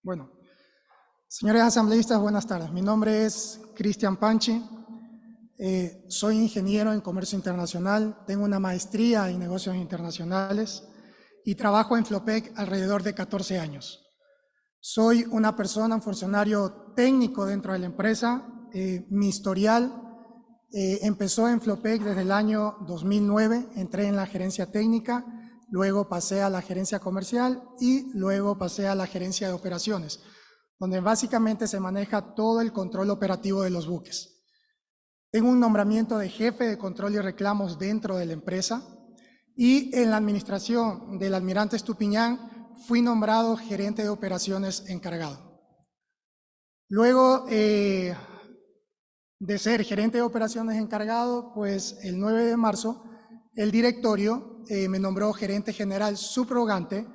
Bueno, señores asambleístas, buenas tardes. Mi nombre es Cristian Panchi. Soy ingeniero en comercio internacional, tengo una maestría en negocios internacionales y trabajo en Flopec alrededor de 14 años. Soy una persona, un funcionario técnico dentro de la empresa. Mi historial empezó en Flopec desde el año 2009, entré en la gerencia técnica, luego pasé a la gerencia comercial y luego pasé a la gerencia de operaciones, donde básicamente se maneja todo el control operativo de los buques. Tengo un nombramiento de jefe de control y reclamos dentro de la empresa y en la administración del almirante Estupiñán fui nombrado gerente de operaciones encargado. Luego de ser gerente de operaciones encargado, pues el 9 de marzo el directorio me nombró gerente general subrogante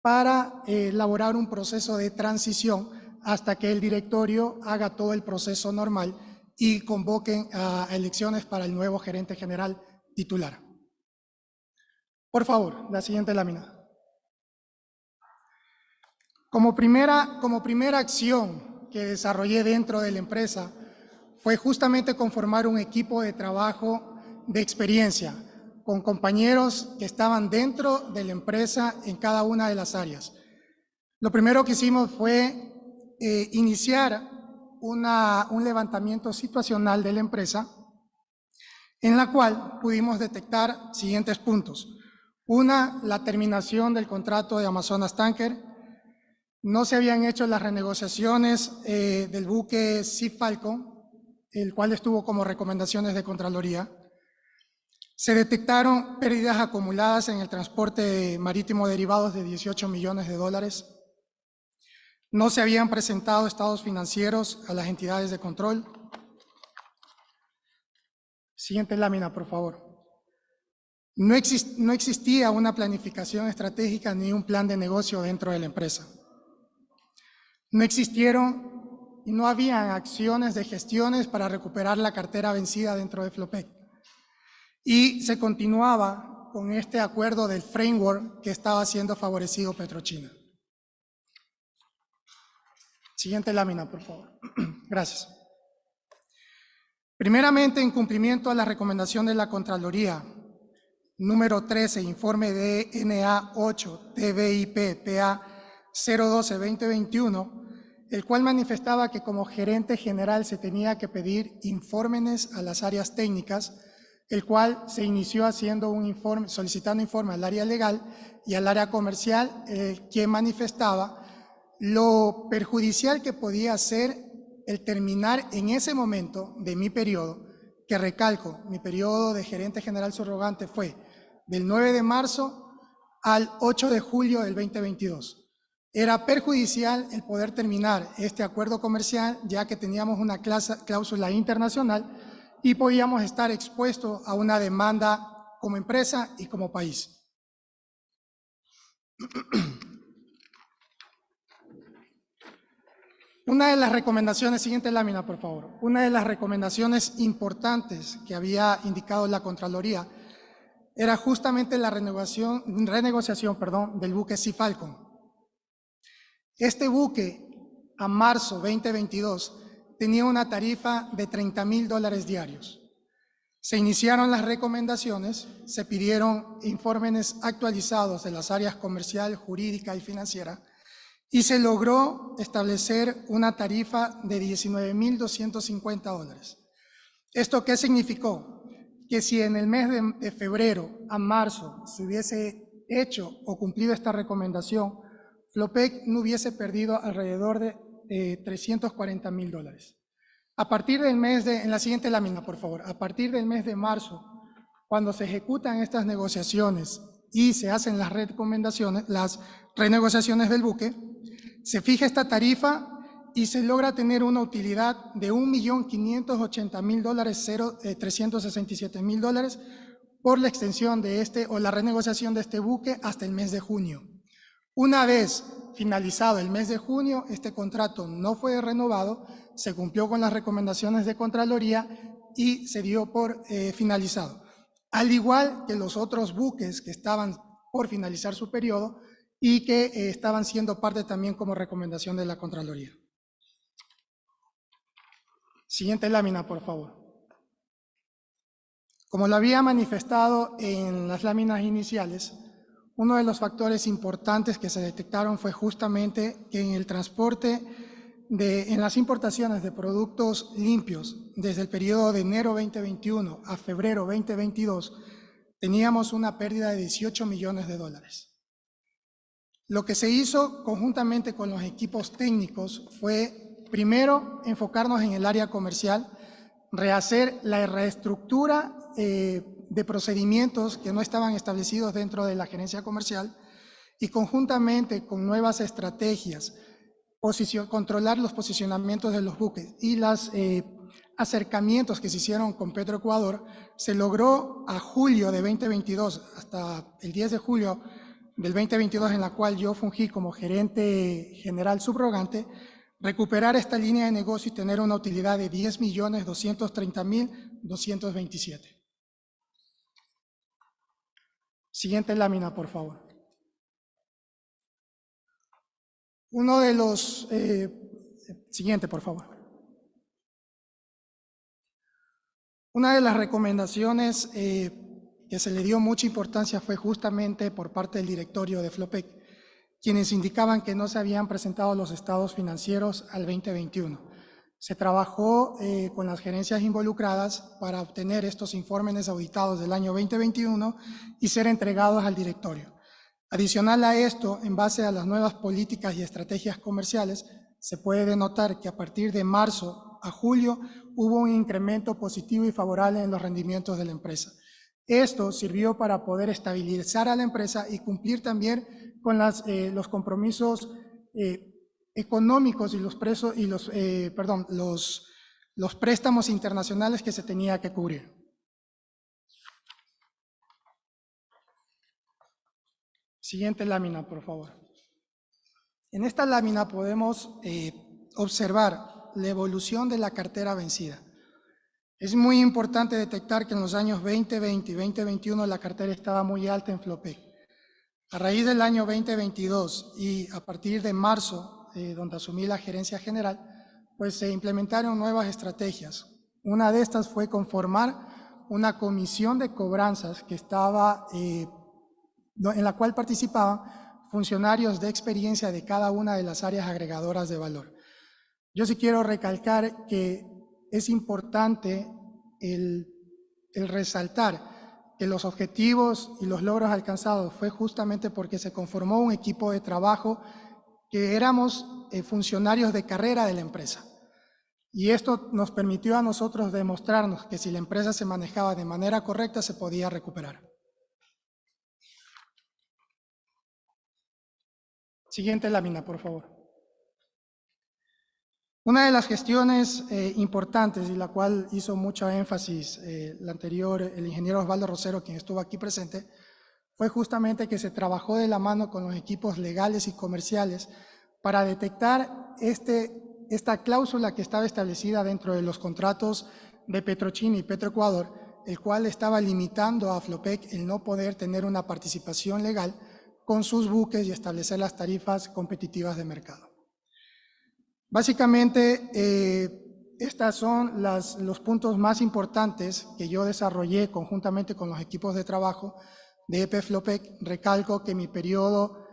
para elaborar un proceso de transición hasta que el directorio haga todo el proceso normal y convoquen a elecciones para el nuevo gerente general titular. Por favor, la siguiente lámina. Como primera acción que desarrollé dentro de la empresa fue justamente conformar un equipo de trabajo de experiencia con compañeros que estaban dentro de la empresa en cada una de las áreas. Lo primero que hicimos fue iniciar un levantamiento situacional de la empresa en la cual pudimos detectar siguientes puntos. Una, la terminación del contrato de Amazonas Tanker. No se habían hecho las renegociaciones del buque Sea Falcon, el cual estuvo como recomendaciones de Contraloría. Se detectaron pérdidas acumuladas en el transporte marítimo de derivados de 18 millones de dólares. No se habían presentado estados financieros a las entidades de control. Siguiente lámina, por favor. No existía una planificación estratégica ni un plan de negocio dentro de la empresa. No existieron y no habían acciones de gestiones para recuperar la cartera vencida dentro de Flopec. Y se continuaba con este acuerdo del framework que estaba siendo favorecido Petrochina. Siguiente lámina, por favor. Gracias. Primeramente, en cumplimiento a la recomendación de la Contraloría, número 13, informe de NA 8 TBIP PA 012-2021, el cual manifestaba que como gerente general se tenía que pedir informes a las áreas técnicas, el cual se inició haciendo un informe, solicitando informe al área legal y al área comercial, que manifestaba lo perjudicial que podía ser el terminar en ese momento de mi periodo, que recalco, mi periodo de gerente general subrogante fue del 9 de marzo al 8 de julio del 2022. Era perjudicial el poder terminar este acuerdo comercial, ya que teníamos una cláusula internacional y podíamos estar expuestos a una demanda como empresa y como país. Una de las recomendaciones, siguiente lámina por favor, una de las recomendaciones importantes que había indicado la Contraloría era justamente la renegociación del buque Sea Falcon. Este buque a marzo 2022 tenía una tarifa de $30,000 diarios. Se iniciaron las recomendaciones, se pidieron informes actualizados de las áreas comercial, jurídica y financiera, y se logró establecer una tarifa de $19,250. ¿Esto qué significó? Que si en el mes de febrero a marzo se hubiese hecho o cumplido esta recomendación, Flopec no hubiese perdido alrededor de $340,000. A partir del mes de, en la siguiente lámina, por favor, a partir del mes de marzo, cuando se ejecutan estas negociaciones y se hacen las recomendaciones, las renegociaciones del buque, se fija esta tarifa y se logra tener una utilidad de $1.580.367.000 por la extensión de o la renegociación de este buque hasta el mes de junio. Una vez finalizado el mes de junio, este contrato no fue renovado, se cumplió con las recomendaciones de Contraloría y se dio por finalizado. Al igual que los otros buques que estaban por finalizar su periodo, y que estaban siendo parte también como recomendación de la Contraloría. Siguiente lámina, por favor. Como lo había manifestado en las láminas iniciales, uno de los factores importantes que se detectaron fue justamente que en el transporte, en las importaciones de productos limpios, desde el periodo de enero 2021 a febrero 2022, teníamos una pérdida de 18 millones de dólares. Lo que se hizo conjuntamente con los equipos técnicos fue, primero, enfocarnos en el área comercial, rehacer la reestructura de procedimientos que no estaban establecidos dentro de la gerencia comercial y conjuntamente con nuevas estrategias, controlar los posicionamientos de los buques y los acercamientos que se hicieron con Petroecuador, se logró a julio de 2022, hasta el 10 de julio del 2022, en la cual yo fungí como gerente general subrogante, recuperar esta línea de negocio y tener una utilidad de 10.230.227. Siguiente lámina, por favor. Uno de los... siguiente, por favor. Una de las recomendaciones que se le dio mucha importancia fue justamente por parte del directorio de Flopec, quienes indicaban que no se habían presentado los estados financieros al 2021. Se trabajó con las gerencias involucradas para obtener estos informes auditados del año 2021 y ser entregados al directorio. Adicional a esto, en base a las nuevas políticas y estrategias comerciales, se puede denotar que a partir de marzo a julio hubo un incremento positivo y favorable en los rendimientos de la empresa. Esto sirvió para poder estabilizar a la empresa y cumplir también con los compromisos económicos y los préstamos internacionales que se tenía que cubrir. Siguiente lámina, por favor. En esta lámina podemos observar la evolución de la cartera vencida. Es muy importante detectar que en los años 2020 y 2021 la cartera estaba muy alta en Flopec. A raíz del año 2022 y a partir de marzo, donde asumí la gerencia general, pues se implementaron nuevas estrategias. Una de estas fue conformar una comisión de cobranzas que estaba, en la cual participaban funcionarios de experiencia de cada una de las áreas agregadoras de valor. Yo sí quiero recalcar que es importante el resaltar que los objetivos y los logros alcanzados fue justamente porque se conformó un equipo de trabajo que éramos funcionarios de carrera de la empresa. Y esto nos permitió a nosotros demostrarnos que si la empresa se manejaba de manera correcta se podía recuperar. Siguiente lámina, por favor. Una de las gestiones importantes y la cual hizo mucho énfasis el ingeniero Osvaldo Rosero, quien estuvo aquí presente, fue justamente que se trabajó de la mano con los equipos legales y comerciales para detectar esta cláusula que estaba establecida dentro de los contratos de Petrochina y Petroecuador, el cual estaba limitando a Flopec el no poder tener una participación legal con sus buques y establecer las tarifas competitivas de mercado. Básicamente, estos son los puntos más importantes que yo desarrollé conjuntamente con los equipos de trabajo de EP Flopec. Recalco que mi periodo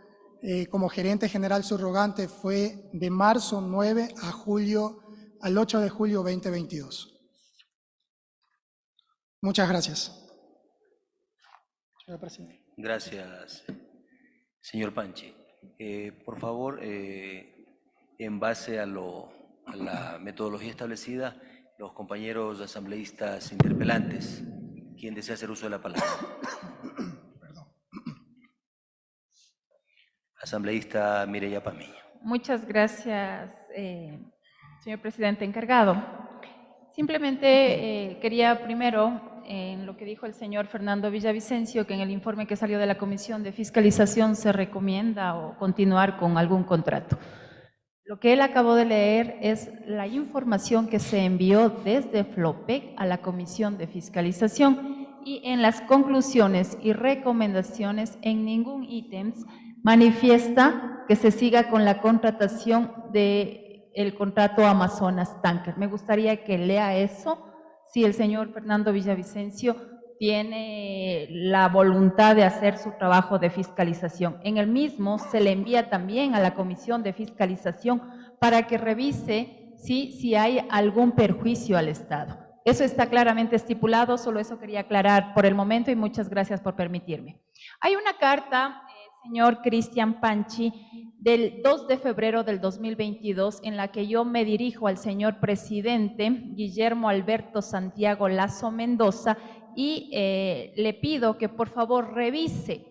como gerente general subrogante fue de marzo 9 al 8 de julio 2022. Muchas gracias. Señor presidente. Gracias, señor Panchi. Por favor, en base a la metodología establecida, los compañeros asambleístas interpelantes, ¿quién desea hacer uso de la palabra? Perdón. Asambleísta Mireya Pamiño. Muchas gracias, señor presidente encargado. Simplemente quería primero, en lo que dijo el señor Fernando Villavicencio, que en el informe que salió de la Comisión de Fiscalización se recomienda o continuar con algún contrato. Lo que él acabó de leer es la información que se envió desde Flopec a la Comisión de Fiscalización y en las conclusiones y recomendaciones en ningún ítem manifiesta que se siga con la contratación del contrato Amazonas Tanker. Me gustaría que lea eso, si el señor Fernando Villavicencio tiene la voluntad de hacer su trabajo de fiscalización. En el mismo se le envía también a la Comisión de Fiscalización para que revise si hay algún perjuicio al Estado. Eso está claramente estipulado, solo eso quería aclarar por el momento y muchas gracias por permitirme. Hay una carta, señor Cristian Panchi, del 2 de febrero del 2022, en la que yo me dirijo al señor presidente Guillermo Alberto Santiago Lazo Mendoza y le pido que por favor revise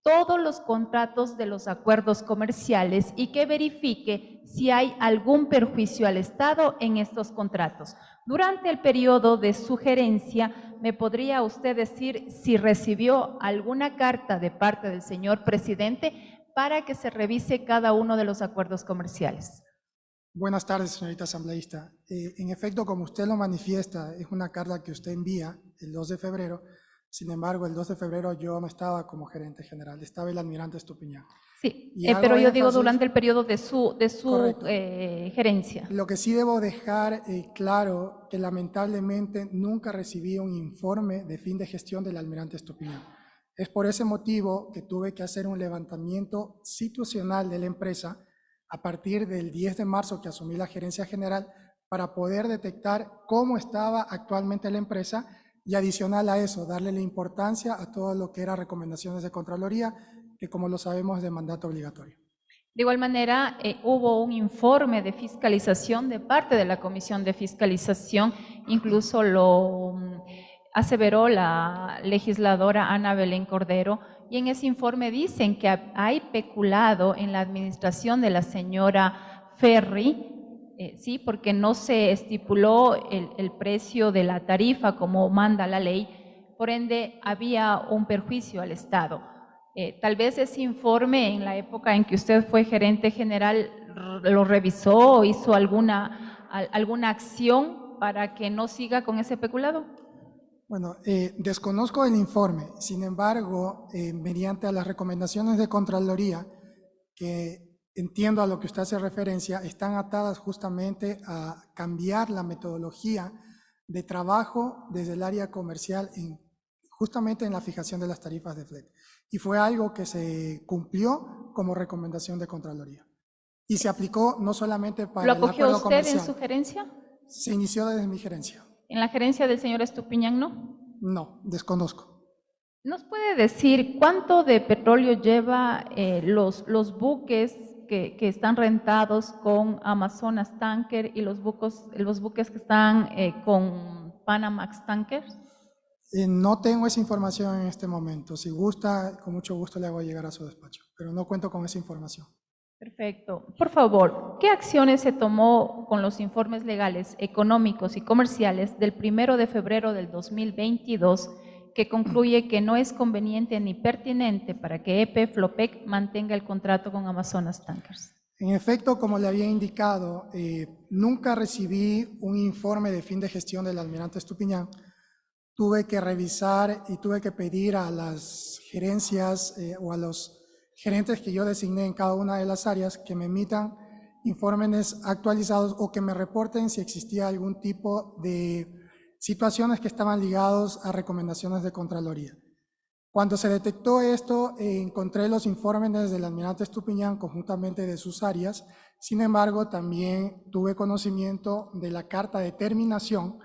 todos los contratos de los acuerdos comerciales y que verifique si hay algún perjuicio al Estado en estos contratos. Durante el periodo de sugerencia, ¿me podría usted decir si recibió alguna carta de parte del señor presidente para que se revise cada uno de los acuerdos comerciales? Buenas tardes, señorita asambleísta. En efecto, como usted lo manifiesta, es una carta que usted envía el 2 de febrero. Sin embargo, el 2 de febrero yo no estaba como gerente general, estaba el almirante Estupiñán. Sí, Y hago pero yo digo énfasis- durante el periodo de su Correcto. gerencia. Lo que sí debo dejar claro que lamentablemente nunca recibí un informe de fin de gestión del almirante Estupiñán. Es por ese motivo que tuve que hacer un levantamiento situacional de la empresa a partir del 10 de marzo que asumí la gerencia general para poder detectar cómo estaba actualmente la empresa y adicional a eso, darle la importancia a todo lo que era recomendaciones de Contraloría, que como lo sabemos es de mandato obligatorio. De igual manera, hubo un informe de fiscalización de parte de la Comisión de Fiscalización, incluso lo aseveró la legisladora Ana Belén Cordero, y en ese informe dicen que hay peculado en la administración de la señora Ferri, sí, porque no se estipuló el precio de la tarifa como manda la ley, por ende había un perjuicio al Estado. Tal vez ese informe en la época en que usted fue gerente general lo revisó o hizo alguna acción para que no siga con ese peculado. Bueno, desconozco el informe, sin embargo, mediante a las recomendaciones de Contraloría, que entiendo a lo que usted hace referencia, están atadas justamente a cambiar la metodología de trabajo desde el área comercial justamente en la fijación de las tarifas de flete. Y fue algo que se cumplió como recomendación de Contraloría. Y se aplicó no solamente para ¿Lo el acogió acuerdo usted comercial. en su gerencia? Se inició desde mi gerencia. ¿En la gerencia del señor Estupiñán no? No, desconozco. ¿Nos puede decir cuánto de petróleo lleva los buques que están rentados con Amazonas Tanker y los buques que están con Panamax Tankers? No tengo esa información en este momento. Si gusta, con mucho gusto le hago llegar a su despacho, pero no cuento con esa información. Perfecto. Por favor, ¿qué acciones se tomó con los informes legales, económicos y comerciales del 1 de febrero del 2022 que concluye que no es conveniente ni pertinente para que EP Flopec mantenga el contrato con Amazonas Tankers? En efecto, como le había indicado, nunca recibí un informe de fin de gestión del almirante Estupiñán. Tuve que revisar y tuve que pedir a las gerencias o a los gerentes que yo designé en cada una de las áreas que me emitan informes actualizados o que me reporten si existía algún tipo de situaciones que estaban ligados a recomendaciones de Contraloría. Cuando se detectó esto, encontré los informes del almirante Estupiñán conjuntamente de sus áreas. Sin embargo, también tuve conocimiento de la carta de terminación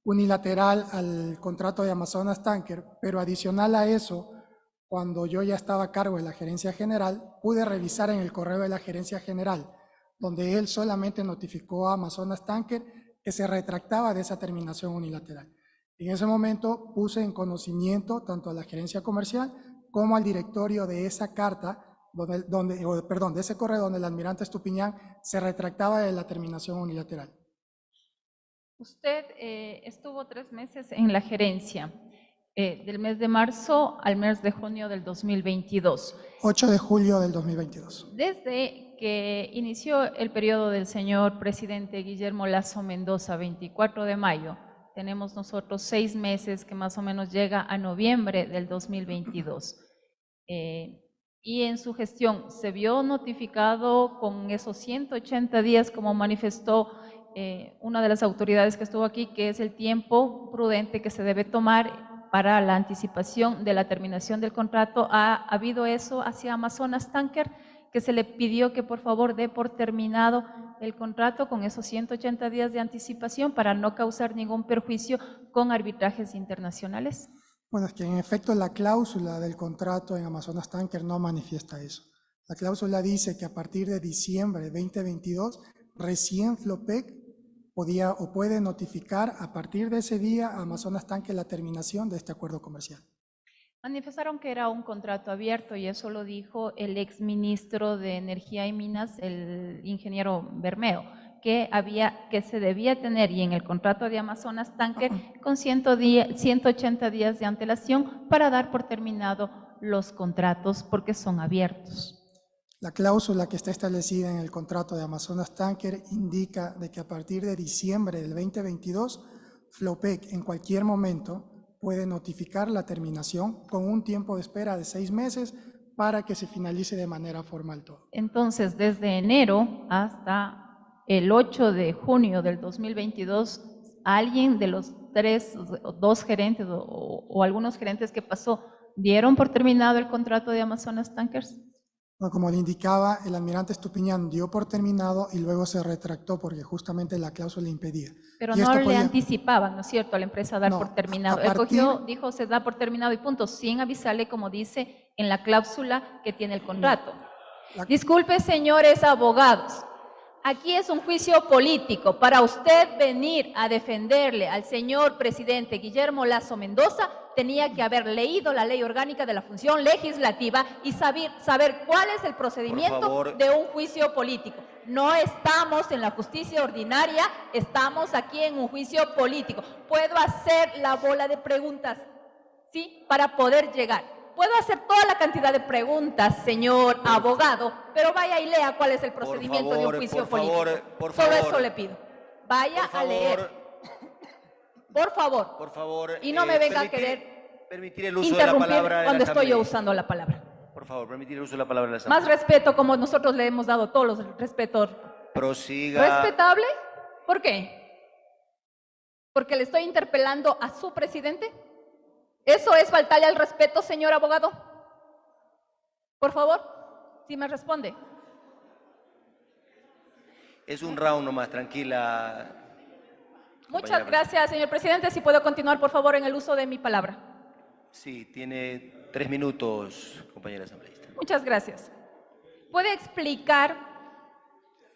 unilateral al contrato de Amazonas Tanker, pero adicional a eso, cuando yo ya estaba a cargo de la gerencia general, pude revisar en el correo de la gerencia general, donde él solamente notificó a Amazonas Tanker que se retractaba de esa terminación unilateral. En ese momento puse en conocimiento tanto a la gerencia comercial como al directorio de esa carta, de ese correo donde el almirante Estupiñán se retractaba de la terminación unilateral. Usted estuvo 3 meses en la gerencia, del mes de marzo al mes de junio del 2022. 8 de julio del 2022. Desde que inició el periodo del señor presidente Guillermo Lazo Mendoza, 24 de mayo, tenemos nosotros 6 meses que más o menos llega a noviembre del 2022. Y en su gestión, ¿se vio notificado con esos 180 días, como manifestó una de las autoridades que estuvo aquí, que es el tiempo prudente que se debe tomar para la anticipación de la terminación del contrato? ¿Ha habido eso hacia Amazonas Tanker, que se le pidió que por favor dé por terminado el contrato con esos 180 días de anticipación para no causar ningún perjuicio con arbitrajes internacionales? Bueno, es que en efecto la cláusula del contrato en Amazonas Tanker no manifiesta eso. La cláusula dice que a partir de diciembre de 2022, recién Flopec podía o puede notificar a partir de ese día a Amazonas Tanker la terminación de este acuerdo comercial. Manifestaron que era un contrato abierto y eso lo dijo el exministro de Energía y Minas, el ingeniero Bermeo, que se debía tener, y en el contrato de Amazonas Tanker, con 180 días de antelación para dar por terminado los contratos porque son abiertos. La cláusula que está establecida en el contrato de Amazonas Tanker indica de que a partir de diciembre del 2022, Flopec en cualquier momento puede notificar la terminación con un tiempo de espera de 6 meses para que se finalice de manera formal todo. Entonces, desde enero hasta el 8 de junio del 2022, alguien de los dos gerentes o algunos gerentes que pasó, ¿dieron por terminado el contrato de Amazonas Tankers? Bueno, como le indicaba, el almirante Estupiñán dio por terminado y luego se retractó porque justamente la cláusula impedía. Pero Y no esto le podía- anticipaban, ¿no es cierto?, a la empresa dar No, por terminado. a Él cogió, partir- dijo, se da por terminado y punto, sin avisarle, como dice en la cláusula que tiene el contrato. La- Disculpe, señores abogados, aquí es un juicio político. Para usted venir a defenderle al señor presidente Guillermo Lasso Mendoza, tenía que haber leído la ley orgánica de la función legislativa y saber cuál es el procedimiento de un juicio político. No estamos en la justicia ordinaria, estamos aquí en un juicio político. Puedo hacer la bola de preguntas, ¿sí?, para poder llegar. Puedo hacer toda la cantidad de preguntas, señor abogado, pero vaya y lea cuál es el procedimiento de un juicio político. Solo eso le pido. Vaya a leer. Por favor. Y no me venga a querer permitir el uso interrumpir de la palabra cuando estoy yo asamblea. usando la palabra. Por favor, permitir el uso de la palabra de la asamblea. Más respeto, como nosotros le hemos dado todos los respetos. Prosiga. ¿Respetable? ¿Por qué? ¿Porque le estoy interpelando a su presidente? ¿Eso es faltarle al respeto, señor abogado? Por favor, si me responde. Es un round nomás, tranquila. Muchas gracias, señor presidente. Si puedo continuar, por favor, en el uso de mi palabra. Sí, tiene 3 minutos, compañera asambleísta. Muchas gracias. ¿Puede explicar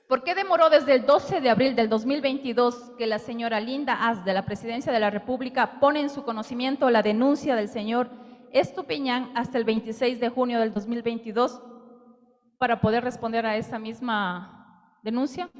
por qué demoró desde el 12 de abril del 2022 que la señora Linda Az, de la Presidencia de la República, pone en su conocimiento la denuncia del señor Estupiñán hasta el 26 de junio del 2022 para poder responder a esa misma denuncia?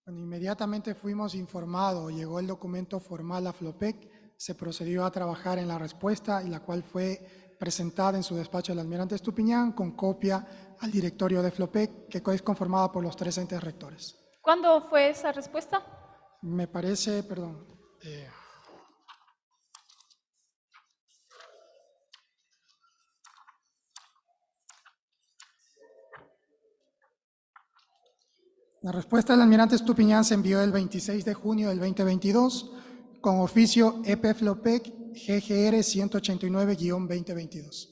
Bueno, inmediatamente fuimos informados, llegó el documento formal a Flopec, se procedió a trabajar en la respuesta y la cual fue presentada en su despacho del almirante Estupiñán con copia al directorio de Flopec, que es conformada por los 3 entes rectores. ¿Cuándo fue esa respuesta? Me parece, perdón, la respuesta del almirante Estupiñán se envió el 26 de junio del 2022 con oficio EP Flopec GGR 189-2022.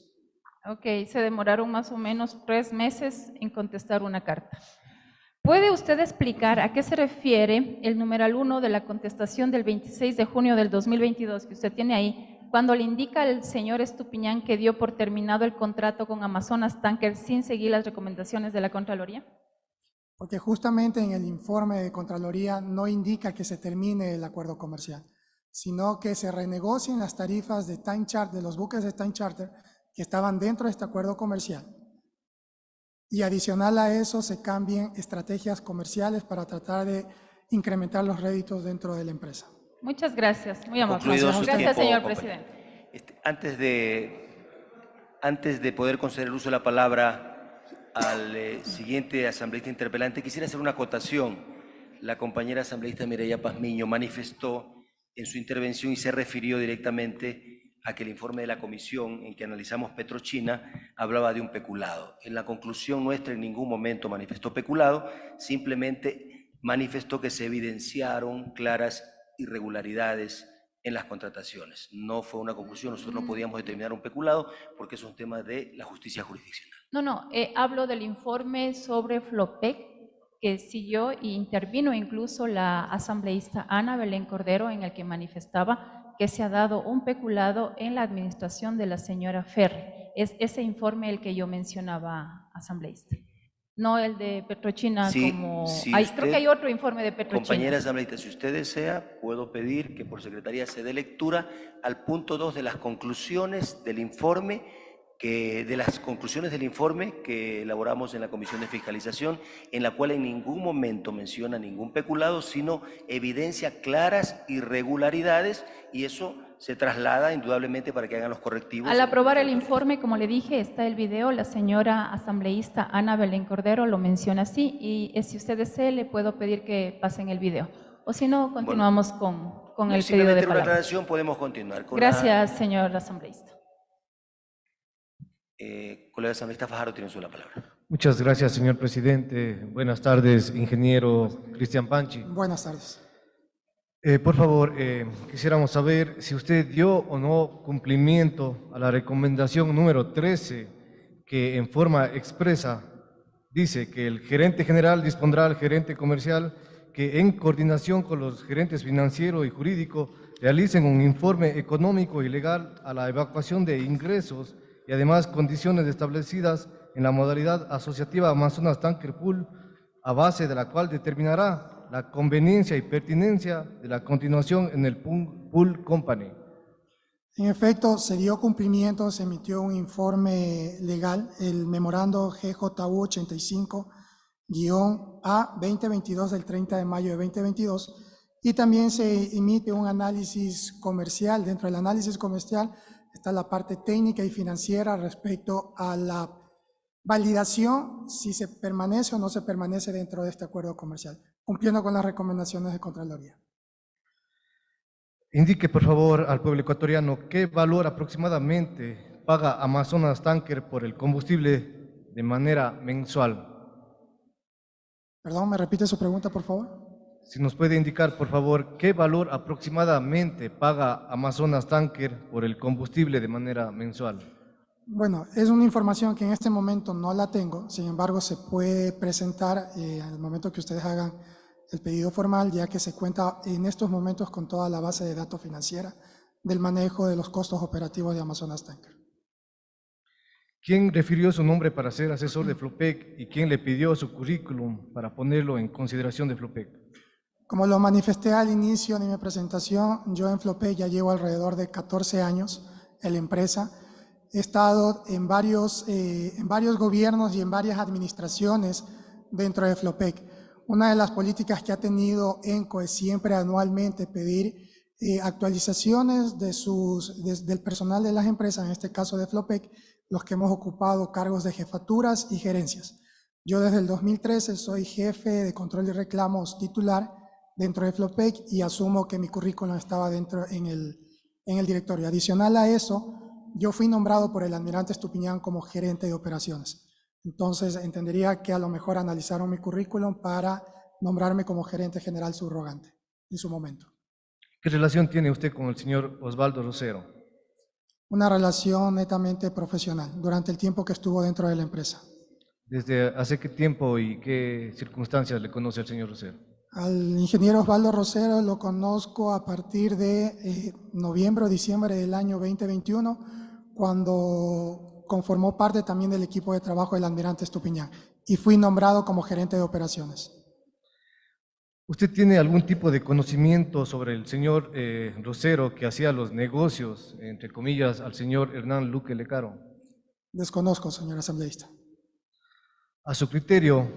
Ok, se demoraron más o menos 3 meses en contestar una carta. ¿Puede usted explicar a qué se refiere el numeral 1 de la contestación del 26 de junio del 2022 que usted tiene ahí, cuando le indica al señor Estupiñán que dio por terminado el contrato con Amazonas Tanker sin seguir las recomendaciones de la Contraloría? Porque justamente en el informe de Contraloría no indica que se termine el acuerdo comercial, sino que se renegocien las tarifas de time charter, de los buques de time charter que estaban dentro de este acuerdo comercial. Y adicional a eso se cambien estrategias comerciales para tratar de incrementar los réditos dentro de la empresa. Muchas gracias, muy amable. Concluido su Gracias, tiempo, señor compañero. presidente. Antes de poder conceder el uso de la palabra al siguiente asambleísta interpelante, quisiera hacer una acotación. La compañera asambleísta Mireya Pazmiño manifestó en su intervención y se refirió directamente a que el informe de la comisión en que analizamos Petrochina hablaba de un peculado. En la conclusión nuestra en ningún momento manifestó peculado, simplemente manifestó que se evidenciaron claras irregularidades en las contrataciones. No fue una conclusión, nosotros no podíamos determinar un peculado porque es un tema de la justicia jurisdiccional. No, hablo del informe sobre Flopec, que siguió e intervino incluso la asambleísta Ana Belén Cordero, en el que manifestaba que se ha dado un peculado en la administración de la señora Ferri. Es ese informe el que yo mencionaba, asambleísta. No el de Petrochina, Sí, como... sí, creo que hay otro informe de Petrochina. Compañera asambleísta, si usted desea, puedo pedir que por secretaría se dé lectura al punto 2 de las conclusiones del informe que elaboramos en la Comisión de Fiscalización, en la cual en ningún momento menciona ningún peculado, sino evidencia claras irregularidades, y eso se traslada indudablemente para que hagan los correctivos. Al aprobar el informe, como le dije, está el video, la señora asambleísta Ana Belén Cordero lo menciona así, y si usted desea, le puedo pedir que pasen el video. O si no, continuamos con el pedido de una palabra. aclaración, podemos continuar. Gracias, señor asambleísta. Colega asambleísta Fajardo, tiene usted la palabra. Muchas gracias, señor presidente. Buenas tardes, ingeniero Cristian Panchi. Buenas tardes. Por favor, quisiéramos saber si usted dio o no cumplimiento a la recomendación número 13, que en forma expresa dice que el gerente general dispondrá al gerente comercial que en coordinación con los gerentes financiero y jurídico realicen un informe económico y legal a la evacuación de ingresos y además condiciones establecidas en la modalidad asociativa Amazonas Tanker Pool, a base de la cual determinará la conveniencia y pertinencia de la continuación en el Pool Company. En efecto, se dio cumplimiento, se emitió un informe legal, el memorando GJU 85-A 2022 del 30 de mayo de 2022, y también se emite un análisis comercial. Dentro del análisis comercial está la parte técnica y financiera respecto a la validación, si se permanece o no se permanece dentro de este acuerdo comercial, cumpliendo con las recomendaciones de Contraloría. Indique, por favor, al pueblo ecuatoriano qué valor aproximadamente paga Amazonas Tanker por el combustible de manera mensual. Perdón, ¿me repite su pregunta, por favor? Si nos puede indicar, por favor, qué valor aproximadamente paga Amazonas Tanker por el combustible de manera mensual. Bueno, es una información que en este momento no la tengo, sin embargo se puede presentar en el momento que ustedes hagan el pedido formal, ya que se cuenta en estos momentos con toda la base de datos financiera del manejo de los costos operativos de Amazonas Tanker. ¿Quién refirió su nombre para ser asesor de Flopec y quién le pidió su currículum para ponerlo en consideración de Flopec? Como lo manifesté al inicio de mi presentación, yo en Flopec ya llevo alrededor de 14 años en la empresa. He estado en varios gobiernos y en varias administraciones dentro de Flopec. Una de las políticas que ha tenido ENCO es siempre anualmente pedir actualizaciones del personal de las empresas, en este caso de Flopec, los que hemos ocupado cargos de jefaturas y gerencias. Yo desde el 2013 soy jefe de control y reclamos titular dentro de Flopec y asumo que mi currículum estaba dentro en el directorio. Adicional a eso, yo fui nombrado por el almirante Estupiñán como gerente de operaciones. Entonces, entendería que a lo mejor analizaron mi currículum para nombrarme como gerente general subrogante en su momento. ¿Qué relación tiene usted con el señor Osvaldo Rosero? Una relación netamente profesional durante el tiempo que estuvo dentro de la empresa. ¿Desde hace qué tiempo y qué circunstancias le conoce al señor Rosero? Al ingeniero Osvaldo Rosero lo conozco a partir de noviembre o diciembre del año 2021, cuando conformó parte también del equipo de trabajo del almirante Estupiñán y fui nombrado como gerente de operaciones. ¿Usted tiene algún tipo de conocimiento sobre el señor Rosero que hacía los negocios, entre comillas, al señor Hernán Luque Lecaro? Desconozco, señor asambleísta. A su criterio,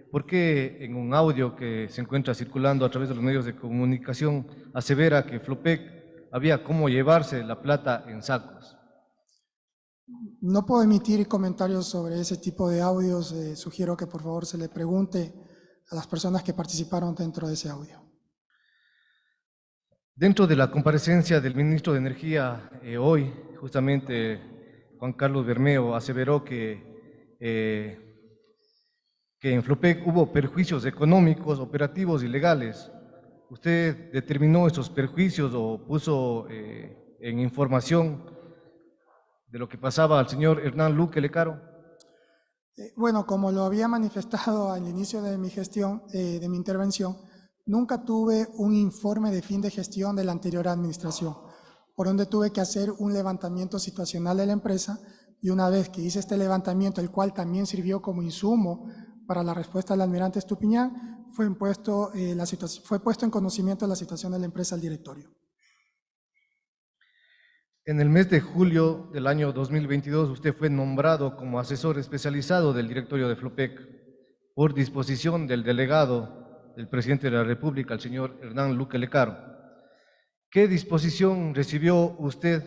¿por qué en un audio que se encuentra circulando a través de los medios de comunicación asevera que Flopec había cómo llevarse la plata en sacos? No puedo emitir comentarios sobre ese tipo de audios. Sugiero que por favor se le pregunte a las personas que participaron dentro de ese audio. Dentro de la comparecencia del ministro de Energía hoy, justamente Juan Carlos Bermeo aseveró que en Flopec hubo perjuicios económicos, operativos y legales. ¿Usted determinó estos perjuicios o puso en información de lo que pasaba al señor Hernán Luque Lecaro? Bueno, como lo había manifestado al inicio de mi gestión, de mi intervención, nunca tuve un informe de fin de gestión de la anterior administración, por donde tuve que hacer un levantamiento situacional de la empresa, y una vez que hice este levantamiento, el cual también sirvió como insumo para la respuesta del almirante Estupiñán, fue puesto en conocimiento de la situación de la empresa al directorio. En el mes de julio del año 2022, usted fue nombrado como asesor especializado del directorio de Flopec por disposición del delegado del presidente de la República, el señor Hernán Luque Lecaro. ¿Qué disposición recibió usted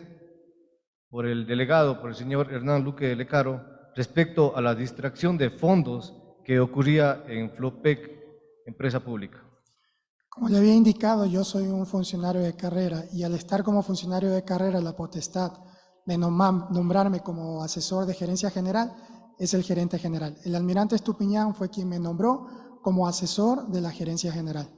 por el delegado, por el señor Hernán Luque Lecaro, respecto a la distracción de fondos que ocurría en Flopec, empresa pública? Como le había indicado, yo soy un funcionario de carrera, y al estar como funcionario de carrera, la potestad de nombrarme como asesor de gerencia general es el gerente general. El almirante Estupiñán fue quien me nombró como asesor de la gerencia general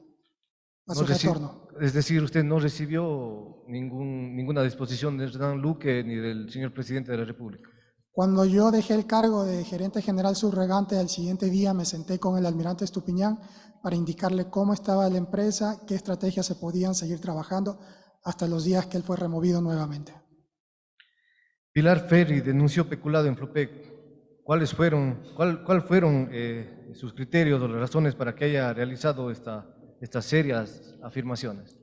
a su retorno. Es decir, usted no recibió ninguna disposición de Hernán Luque ni del señor presidente de la República. Cuando yo dejé el cargo de gerente general subrogante, al siguiente día me senté con el almirante Estupiñán para indicarle cómo estaba la empresa, qué estrategias se podían seguir trabajando hasta los días que él fue removido nuevamente. Pilar Ferri denunció peculado en Flopec. ¿Cuáles fueron sus criterios o las razones para que haya realizado estas serias afirmaciones?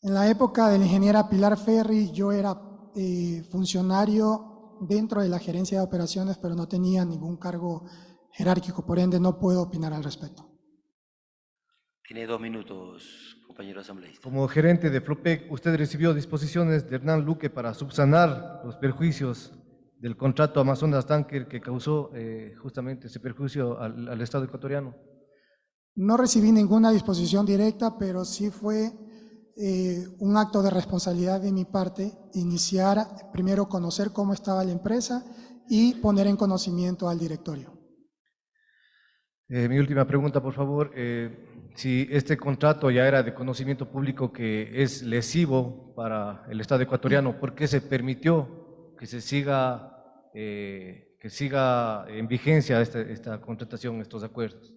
En la época de la ingeniera Pilar Ferri, yo era funcionario dentro de la gerencia de operaciones, pero no tenía ningún cargo jerárquico, por ende no puedo opinar al respecto. Tiene 2 minutos, compañero asambleísta. Como gerente de Flopec, ¿usted recibió disposiciones de Hernán Luque para subsanar los perjuicios del contrato Amazonas Tanker que causó justamente ese perjuicio al Estado ecuatoriano? No recibí ninguna disposición directa, pero sí fue un acto de responsabilidad de mi parte iniciar, primero conocer cómo estaba la empresa y poner en conocimiento al directorio. Mi última pregunta, por favor. Si este contrato ya era de conocimiento público que es lesivo para el Estado ecuatoriano, ¿por qué se permitió que siga en vigencia esta contratación, estos acuerdos?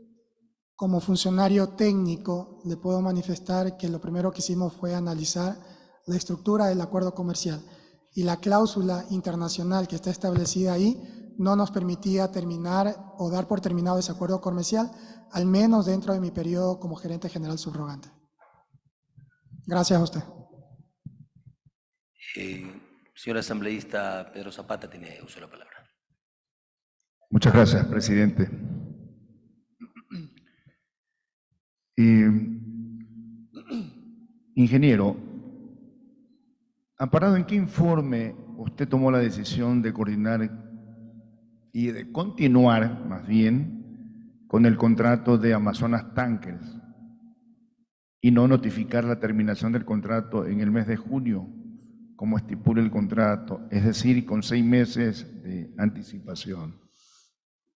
Como funcionario técnico, le puedo manifestar que lo primero que hicimos fue analizar la estructura del acuerdo comercial, y la cláusula internacional que está establecida ahí no nos permitía terminar o dar por terminado ese acuerdo comercial, al menos dentro de mi periodo como gerente general subrogante. Gracias a usted. Señor asambleísta Pedro Zapata tiene uso de la palabra. Muchas gracias, presidente. Ingeniero, ¿amparado en qué informe usted tomó la decisión de coordinar y de continuar, más bien, con el contrato de Amazonas Tankers y no notificar la terminación del contrato en el mes de junio, como estipula el contrato, es decir, con 6 meses de anticipación?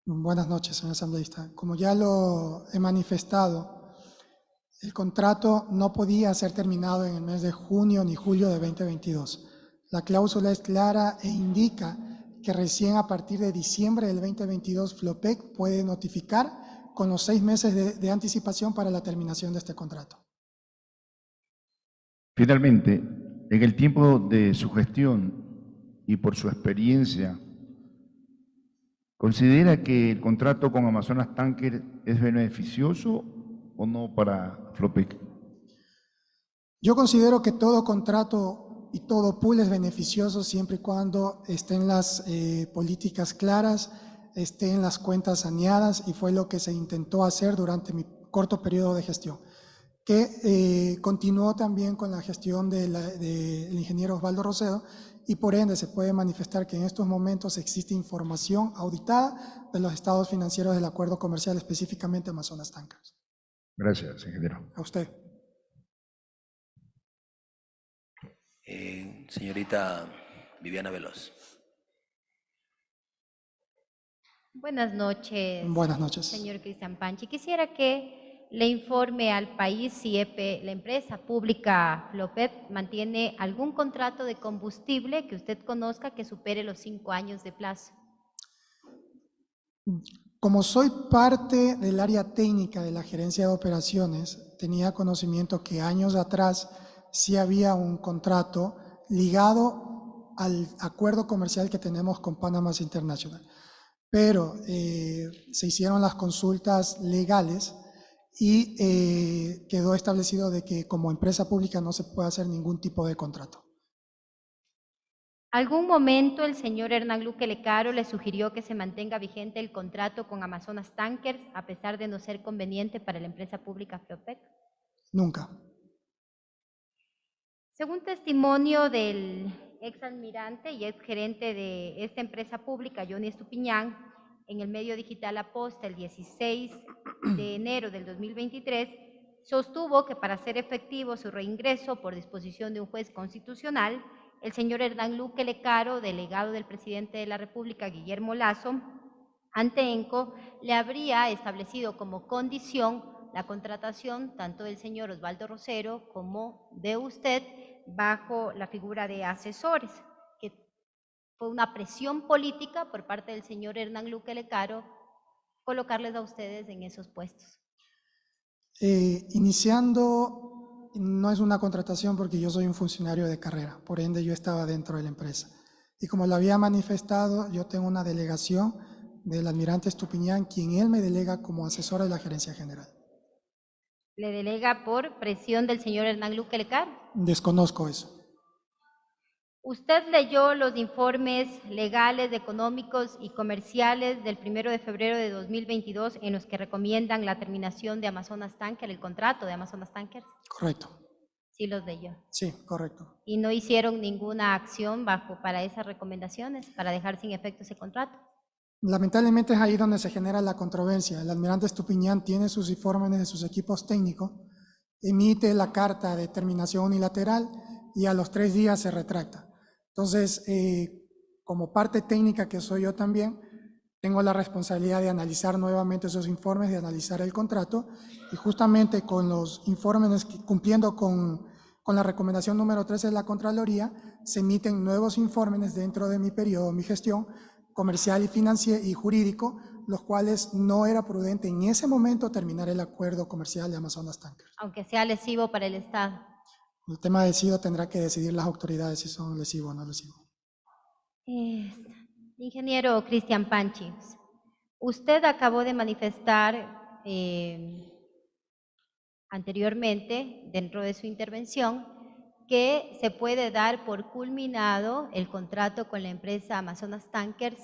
Buenas noches, señor asambleísta. Como ya lo he manifestado, el contrato no podía ser terminado en el mes de junio ni julio de 2022. La cláusula es clara e indica que recién a partir de diciembre del 2022 Flopec puede notificar con los 6 meses de anticipación para la terminación de este contrato. Finalmente, en el tiempo de su gestión y por su experiencia, ¿considera que el contrato con Amazonas Tanker es beneficioso o no para Flopec? Yo considero que todo contrato y todo pool es beneficioso siempre y cuando estén las políticas claras, estén las cuentas saneadas, y fue lo que se intentó hacer durante mi corto periodo de gestión, que continuó también con la gestión del ingeniero Osvaldo Rocedo, y por ende se puede manifestar que en estos momentos existe información auditada de los estados financieros del acuerdo comercial, específicamente Amazonas Tankers. Gracias, ingeniero. A usted. Señorita Viviana Veloz. Buenas noches. Buenas noches. Señor Cristian Panchi. Quisiera que le informe al país si la empresa pública Flopep mantiene algún contrato de combustible que usted conozca que supere los 5 años de plazo. Como soy parte del área técnica de la gerencia de operaciones, tenía conocimiento que años atrás sí había un contrato ligado al acuerdo comercial que tenemos con Panama International. Pero se hicieron las consultas legales y quedó establecido de que como empresa pública no se puede hacer ningún tipo de contrato. ¿Algún momento el señor Hernán Luque Lecaro le sugirió que se mantenga vigente el contrato con Amazonas Tankers a pesar de no ser conveniente para la empresa pública Flopec? Nunca. Según testimonio del exalmirante y exgerente de esta empresa pública, Johnny Estupiñán, en el medio digital Aposta el 16 de enero del 2023, sostuvo que para hacer efectivo su reingreso por disposición de un juez constitucional, el señor Hernán Luque Lecaro, delegado del presidente de la República, Guillermo Lasso, ante ENCO, le habría establecido como condición la contratación tanto del señor Osvaldo Rosero como de usted bajo la figura de asesores, que fue una presión política por parte del señor Hernán Luque Lecaro colocarles a ustedes en esos puestos. Iniciando, no es una contratación porque yo soy un funcionario de carrera, por ende yo estaba dentro de la empresa. Y como lo había manifestado, yo tengo una delegación del almirante Estupiñán, quien él me delega como asesor de la gerencia general. ¿Le delega por presión del señor Hernán Luque Lecaro? Desconozco eso. ¿Usted leyó los informes legales, económicos y comerciales del 1 de febrero de 2022 en los que recomiendan la terminación de Amazonas Tanker, el contrato de Amazonas Tankers? Correcto. Sí los leyó. Sí, correcto. ¿Y no hicieron ninguna acción para esas recomendaciones, para dejar sin efecto ese contrato? Lamentablemente es ahí donde se genera la controversia. El almirante Estupiñán tiene sus informes de sus equipos técnicos, emite la carta de terminación unilateral y a los 3 días se retracta. Entonces, como parte técnica que soy yo también, tengo la responsabilidad de analizar nuevamente esos informes, de analizar el contrato y justamente con los informes, cumpliendo con la recomendación número 13 de la Contraloría, se emiten nuevos informes dentro de mi periodo, mi gestión comercial y financiero y jurídico, los cuales no era prudente en ese momento terminar el acuerdo comercial de Amazonas Tankers. Aunque sea lesivo para el Estado. El tema de lesivo tendrá que decidir las autoridades si son lesivo o no lesivo. Ingeniero Cristian Panchi, usted acabó de manifestar anteriormente, dentro de su intervención, que se puede dar por culminado el contrato con la empresa Amazonas Tankers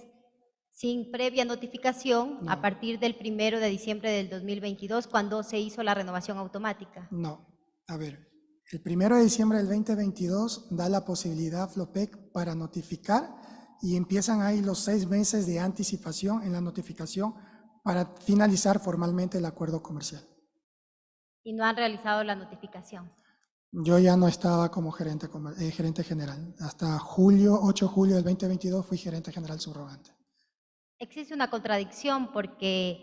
sin previa notificación a partir del 1 de diciembre del 2022, cuando se hizo la renovación automática. No, a ver, el 1 de diciembre del 2022 da la posibilidad a Flopec para notificar y empiezan ahí los 6 meses de anticipación en la notificación para finalizar formalmente el acuerdo comercial. Y no han realizado la notificación. Yo ya no estaba como gerente general. Hasta 8 de julio del 2022 fui gerente general subrogante. Existe una contradicción porque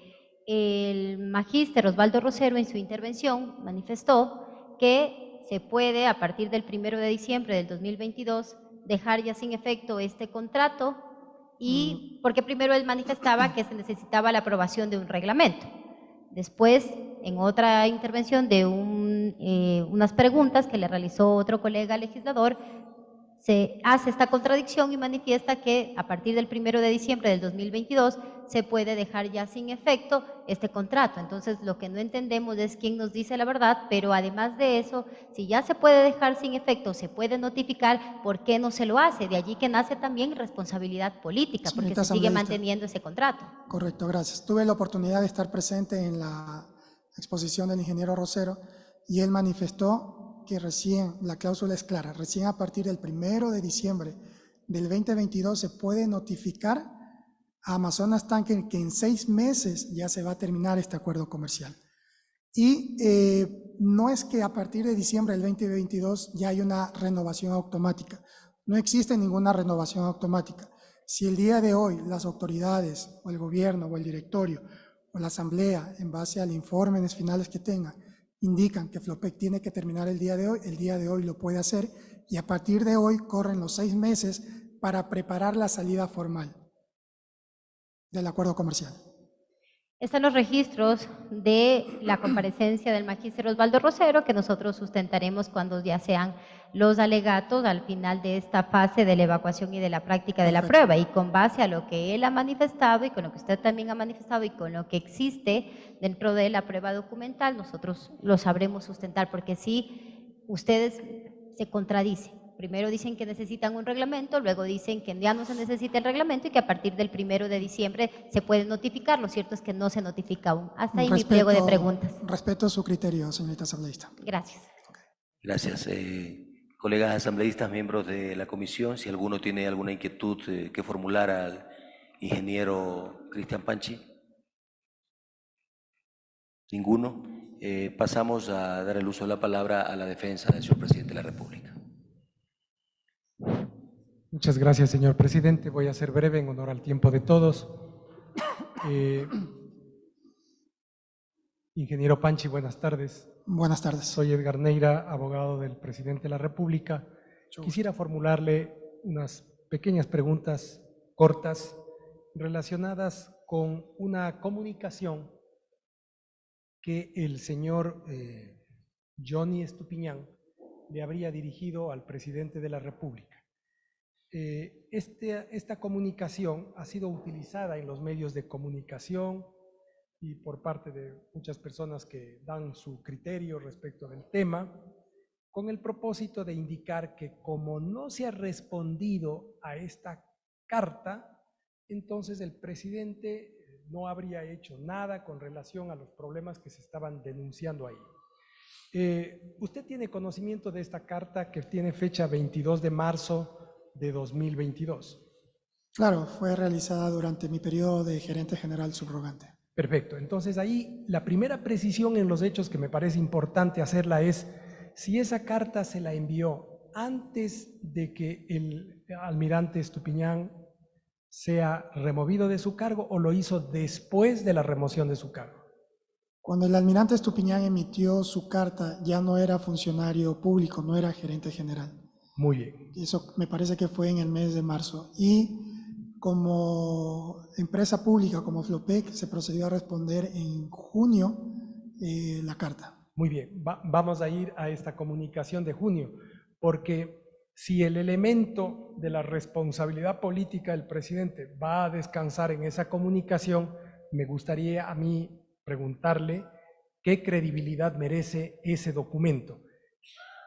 el magíster Osvaldo Rosero en su intervención manifestó que se puede a partir del 1 de diciembre del 2022 dejar ya sin efecto este contrato y porque primero él manifestaba que se necesitaba la aprobación de un reglamento. Después, en otra intervención de unas preguntas que le realizó otro colega legislador, se hace esta contradicción y manifiesta que a partir del 1 de diciembre del 2022 se puede dejar ya sin efecto este contrato. Entonces, lo que no entendemos es quién nos dice la verdad, pero además de eso, si ya se puede dejar sin efecto, se puede notificar, ¿por qué no se lo hace? De allí que nace también responsabilidad política, porque se sigue manteniendo ese contrato. Correcto, gracias. Tuve la oportunidad de estar presente en la exposición del ingeniero Rosero y él manifestó que recién, la cláusula es clara, recién a partir del 1 de diciembre del 2022 se puede notificar a Amazonas Tankers que en 6 meses ya se va a terminar este acuerdo comercial. Y no es que a partir de diciembre del 2022 ya hay una renovación automática. No existe ninguna renovación automática. Si el día de hoy las autoridades o el gobierno o el directorio o la asamblea, en base al informes finales que tengan, indican que Flopec tiene que terminar el día de hoy lo puede hacer, y a partir de hoy corren los 6 meses para preparar la salida formal del acuerdo comercial. Están los registros de la comparecencia del magíster Osvaldo Rosero, que nosotros sustentaremos cuando ya sean los alegatos al final de esta fase de la evacuación y de la práctica de la prueba. Y con base a lo que él ha manifestado y con lo que usted también ha manifestado y con lo que existe dentro de la prueba documental, nosotros lo sabremos sustentar, porque sí, ustedes se contradicen. Primero dicen que necesitan un reglamento, luego dicen que ya no se necesita el reglamento y que a partir del 1 de diciembre se puede notificar. Lo cierto es que no se notifica aún. Hasta ahí mi pliego de preguntas. Respeto su criterio, señorita asambleísta. Gracias. Gracias. Colegas asambleístas, miembros de la comisión, si alguno tiene alguna inquietud que formular al ingeniero Cristian Panchi. Ninguno. Pasamos a dar el uso de la palabra a la defensa del señor presidente de la República. Muchas gracias, señor presidente. Voy a ser breve en honor al tiempo de todos. Ingeniero Panchi, buenas tardes. Buenas tardes. Soy Edgar Neira, abogado del presidente de la República. Quisiera formularle unas pequeñas preguntas cortas relacionadas con una comunicación que el señor Johnny Estupiñán le habría dirigido al presidente de la República. Esta comunicación ha sido utilizada en los medios de comunicación y por parte de muchas personas que dan su criterio respecto del tema, con el propósito de indicar que como no se ha respondido a esta carta, entonces el presidente no habría hecho nada con relación a los problemas que se estaban denunciando ahí. ¿Usted tiene conocimiento de esta carta que tiene fecha 22 de marzo de 2022? Claro, fue realizada durante mi periodo de gerente general subrogante. Perfecto. Entonces ahí la primera precisión en los hechos que me parece importante hacerla es si esa carta se la envió antes de que el almirante Estupiñán sea removido de su cargo o lo hizo después de la remoción de su cargo. Cuando el almirante Estupiñán emitió su carta, ya no era funcionario público, no era gerente general. Muy bien. Eso me parece que fue en el mes de marzo. Y como empresa pública, como Flopec, se procedió a responder en junio la carta. Muy bien. Vamos a ir a esta comunicación de junio, porque si el elemento de la responsabilidad política del presidente va a descansar en esa comunicación, me gustaría a mí preguntarle qué credibilidad merece ese documento.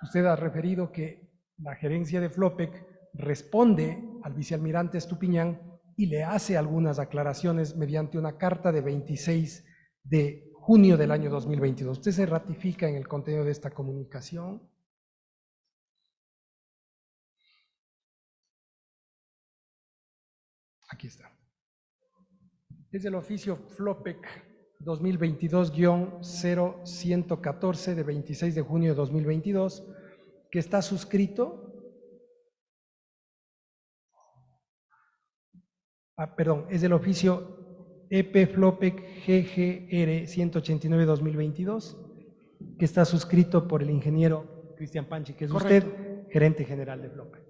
Usted ha referido que la gerencia de Flopec responde al vicealmirante Estupiñán y le hace algunas aclaraciones mediante una carta de 26 de junio del año 2022. ¿Usted se ratifica en el contenido de esta comunicación? Aquí está. Es el oficio Flopec 2022-0114 de 26 de junio de 2022, que está suscrito, es del oficio EP Flopec GGR 189-2022, que está suscrito por el ingeniero Cristian Panchi, que es Correcto. usted, gerente general de Flopec.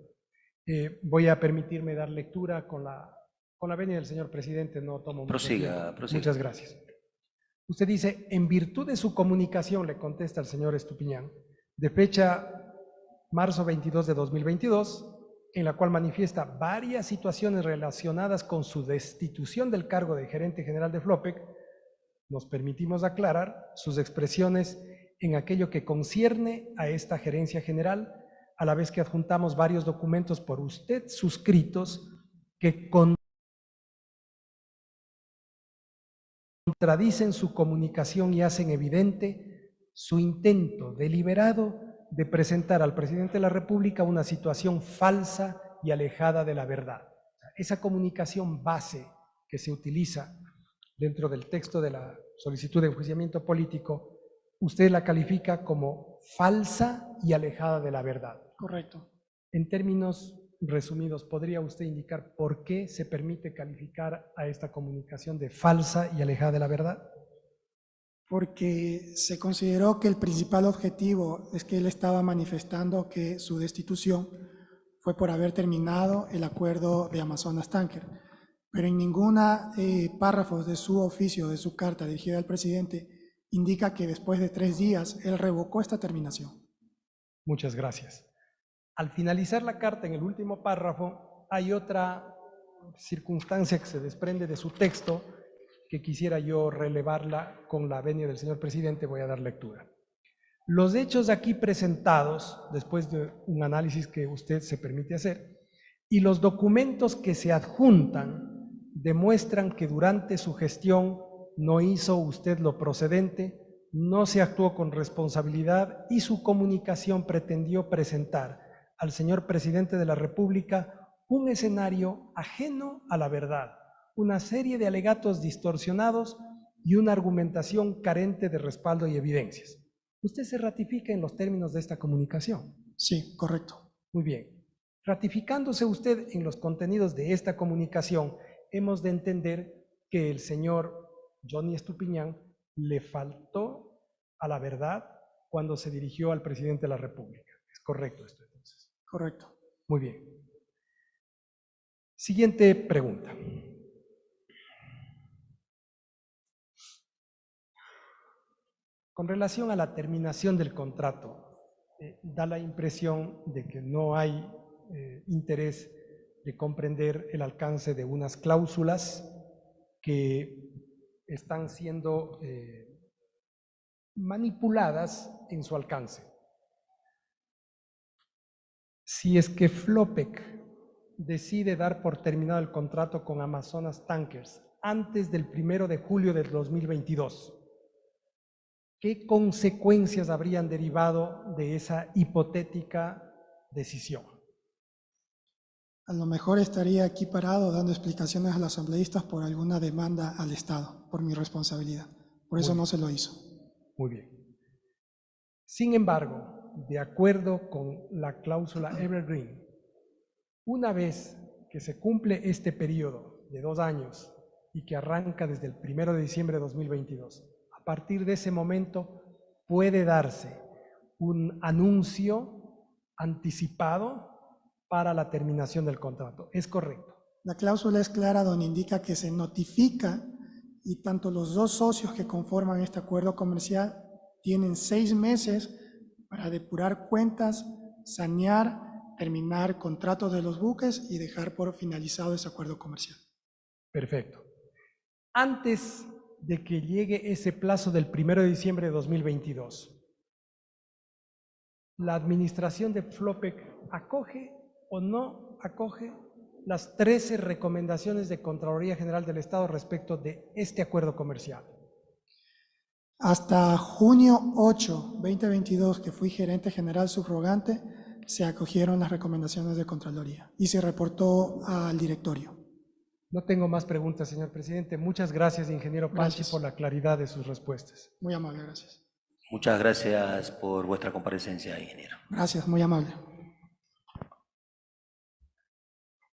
Voy a permitirme dar lectura con la venia del señor presidente, no tomo mucho tiempo. Prosiga. Muchas gracias. Usted dice, en virtud de su comunicación, le contesta el señor Estupiñán, de fecha marzo 22 de 2022, en la cual manifiesta varias situaciones relacionadas con su destitución del cargo de gerente general de Flopec, nos permitimos aclarar sus expresiones en aquello que concierne a esta gerencia general, a la vez que adjuntamos varios documentos por usted suscritos que contradicen su comunicación y hacen evidente su intento deliberado de presentar al presidente de la República una situación falsa y alejada de la verdad. Esa comunicación base que se utiliza dentro del texto de la solicitud de enjuiciamiento político, usted la califica como falsa y alejada de la verdad. Correcto. En términos resumidos, ¿podría usted indicar por qué se permite calificar a esta comunicación de falsa y alejada de la verdad? Porque se consideró que el principal objetivo es que él estaba manifestando que su destitución fue por haber terminado el acuerdo de Amazonas Tanker, pero en ninguna párrafo de su oficio, de su carta dirigida al presidente, indica que después de 3 días él revocó esta terminación. Muchas gracias. Al finalizar la carta, en el último párrafo, hay otra circunstancia que se desprende de su texto que quisiera yo relevarla con la venia del señor presidente. Voy a dar lectura. Los hechos aquí presentados, después de un análisis que usted se permite hacer, y los documentos que se adjuntan demuestran que durante su gestión no hizo usted lo procedente, no se actuó con responsabilidad y su comunicación pretendió presentar al señor presidente de la República un escenario ajeno a la verdad, una serie de alegatos distorsionados y una argumentación carente de respaldo y evidencias. ¿Usted se ratifica en los términos de esta comunicación? Sí, correcto. Muy bien. Ratificándose usted en los contenidos de esta comunicación, hemos de entender que el señor Johnny Estupiñán le faltó a la verdad cuando se dirigió al presidente de la República. ¿Es correcto esto entonces? Correcto. Muy bien. Siguiente pregunta. Con relación a la terminación del contrato, da la impresión de que no hay interés de comprender el alcance de unas cláusulas que están siendo manipuladas en su alcance. Si es que Flopec decide dar por terminado el contrato con Amazonas Tankers antes del 1 de julio del 2022, ¿qué consecuencias habrían derivado de esa hipotética decisión? A lo mejor estaría aquí parado dando explicaciones a los asambleístas por alguna demanda al Estado, por mi responsabilidad. Por eso no se lo hizo. Muy bien. Sin embargo, de acuerdo con la cláusula Evergreen, una vez que se cumple este periodo de 2 años y que arranca desde el 1 de diciembre de 2022, a partir de ese momento puede darse un anuncio anticipado para la terminación del contrato. ¿Es correcto? La cláusula es clara donde indica que se notifica y tanto los 2 socios que conforman este acuerdo comercial tienen 6 meses para depurar cuentas, sanear, terminar contratos de los buques y dejar por finalizado ese acuerdo comercial. Perfecto. Antes de que llegue ese plazo del 1 de diciembre de 2022, ¿la administración de Flopec acoge o no acoge las 13 recomendaciones de Contraloría General del Estado respecto de este acuerdo comercial? Hasta junio 8, 2022, que fui gerente general subrogante, se acogieron las recomendaciones de Contraloría y se reportó al directorio. No tengo más preguntas, señor presidente. Muchas gracias, ingeniero Panchi, Gracias. por la claridad de sus respuestas. Muy amable, gracias. Muchas gracias por vuestra comparecencia, ingeniero. Gracias, muy amable.